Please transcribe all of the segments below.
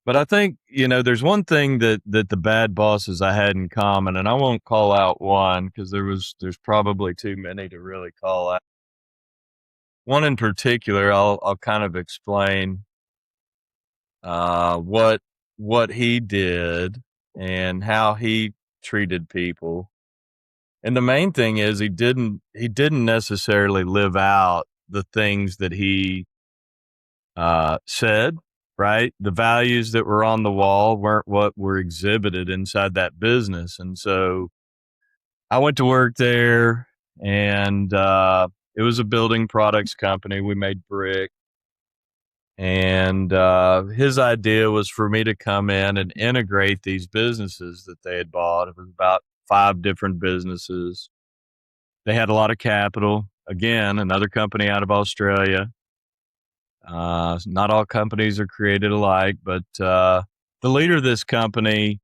But I think, there's one thing that the bad bosses I had in common, and I won't call out one because there's probably too many to really call out. One in particular, I'll kind of explain what he did and how he treated people. And the main thing is he didn't necessarily live out the things that he said, right? The values that were on the wall weren't what were exhibited inside that business. And so I went to work there, and it was a building products company. We made brick. And his idea was for me to come in and integrate these businesses that they had bought. It was about five different businesses. They had a lot of capital. Again, another company out of Australia. Not all companies are created alike, but the leader of this company,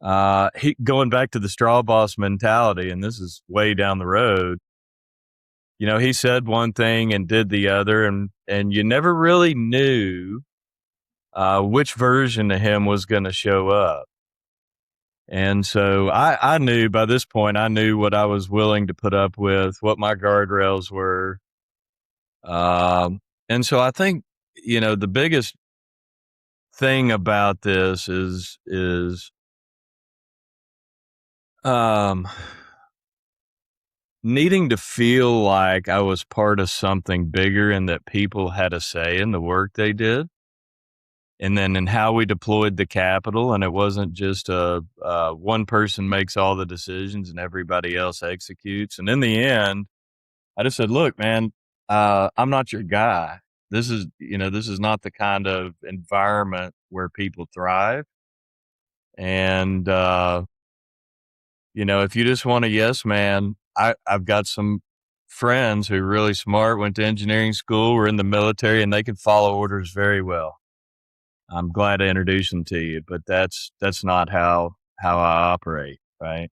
he going back to the straw boss mentality, and this is way down the road. He said one thing and did the other, and you never really knew which version of him was going to show up. And so I knew by this point, I knew what I was willing to put up with, what my guardrails were. And so I think, the biggest thing about this is um, needing to feel like I was part of something bigger and that people had a say in the work they did. And then in how we deployed the capital, and it wasn't just one person makes all the decisions and everybody else executes. And in the end, I just said, "Look, man, I'm not your guy. This is not the kind of environment where people thrive. And if you just want a yes man, I've got some friends who are really smart, went to engineering school, were in the military, and they can follow orders very well. I'm glad to introduce them to you, but that's not how I operate, right?"